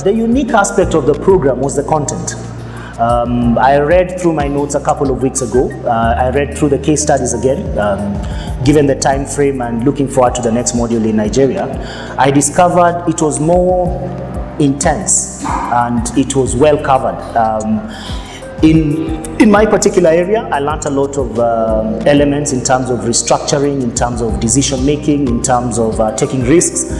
the unique aspect of the program was the content. I read through my notes a couple of weeks ago. I read through the case studies again, given the time frame and looking forward to the next module in Nigeria. I discovered it was more intense and it was well covered. In my particular area, I learned a lot of elements in terms of restructuring, in terms of decision making, in terms of taking risks,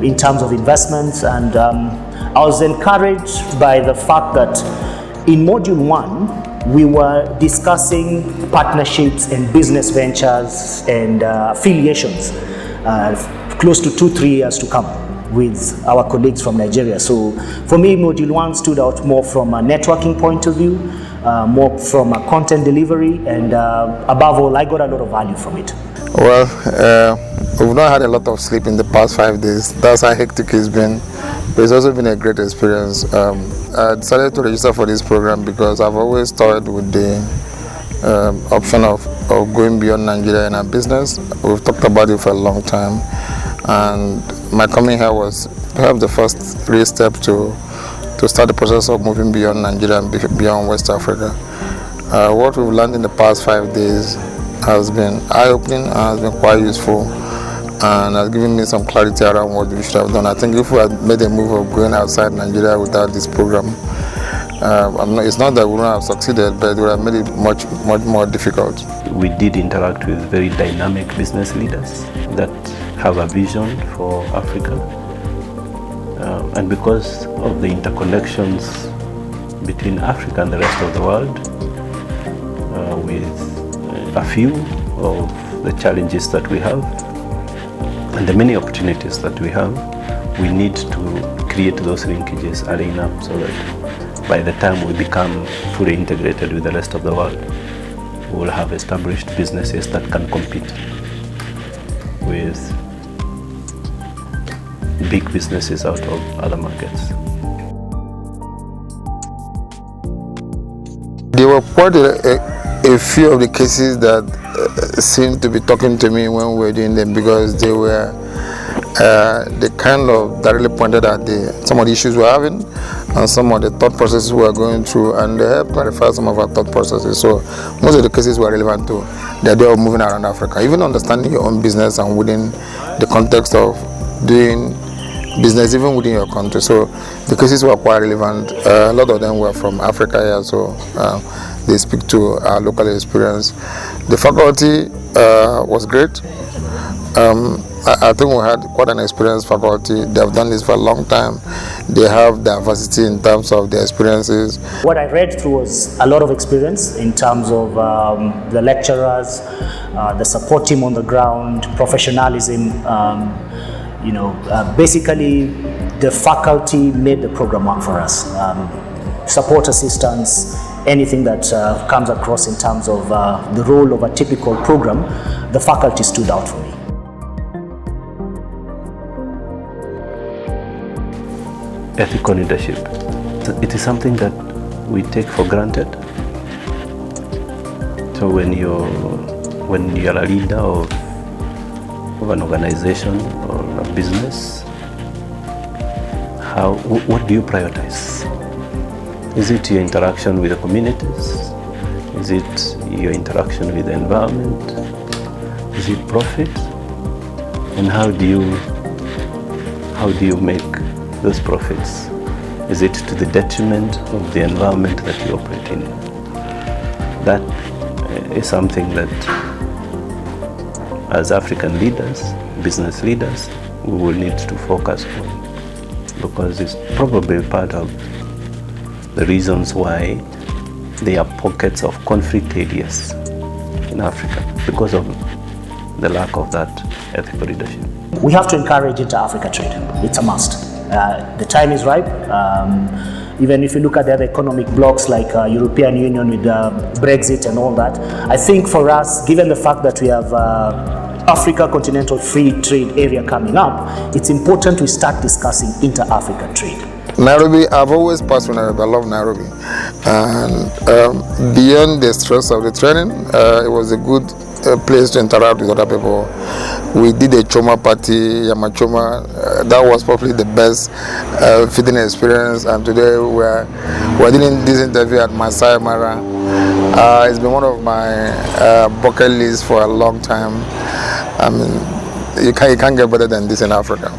in terms of investments, and I was encouraged by the fact that in Module 1, we were discussing partnerships and business ventures and affiliations close to 2-3 years to come with our colleagues from Nigeria. So for me, Module 1 stood out more from a networking point of view, more from a content delivery, and above all, I got a lot of value from it. Well, we've not had a lot of sleep in the past 5 days. That's how hectic it's been. But it's also been a great experience. I decided to register for this program because I've always toyed with the option of going beyond Nigeria in our business. We've talked about it for a long time. And my coming here was perhaps the first real step to start the process of moving beyond Nigeria and beyond West Africa. What we've learned in the past 5 days has been eye-opening and has been quite useful, and has given me some clarity around what we should have done. I think if we had made a move of going outside Nigeria without this program, it's not that we wouldn't have succeeded, but it would have made it much more difficult. We did interact with very dynamic business leaders that have a vision for Africa, and because of the interconnections between Africa and the rest of the world, with a few of the challenges that we have and the many opportunities that we have, we need to create those linkages early enough so that by the time we become fully integrated with the rest of the world, we will have established businesses that can compete with big businesses out of other markets. There were quite a few of the cases that seemed to be talking to me when we were doing them, because they were they kind of directly pointed at some of the issues we're having and some of the thought processes we are going through, and they helped clarify some of our thought processes. So most of the cases were relevant to the idea of moving around Africa, even understanding your own business and within the context of doing business even within your country. So the cases were quite relevant. A lot of them were from Africa here, so they speak to our local experience. The faculty was great. I think we had quite an experienced faculty. They have done this for a long time. They have diversity in terms of their experiences. What I read through was a lot of experience in terms of the lecturers, the support team on the ground, professionalism. Basically the faculty made the program work for us. Support assistance, anything that comes across in terms of the role of a typical program, the faculty stood out for me. Ethical leadership. It is something that we take for granted. So when you're a leader of an organization or a business, what do you prioritize? Is it your interaction with the communities? Is it your interaction with the environment? Is it profit? And how do you make those profits? Is it to the detriment of the environment that you operate in? That is something that, as African leaders, business leaders, we will need to focus on, because it's probably part of the reasons why there are pockets of conflict areas in Africa, because of the lack of that ethical leadership. We have to encourage inter-Africa trade. It's a must. The time is ripe. Even if you look at the other economic blocks like European Union with Brexit and all that, I think for us, given the fact that we have Africa Continental Free Trade Area coming up, it's important we start discussing inter-Africa trade. Nairobi, I've always passed through Nairobi. I love Nairobi. And beyond the stress of the training, it was a good place to interact with other people. We did a Choma party, Yamachoma. That was probably the best feeding experience. And today we're doing this interview at Masai Mara. It's been one of my bucket lists for a long time. I mean, you can't get better than this in Africa.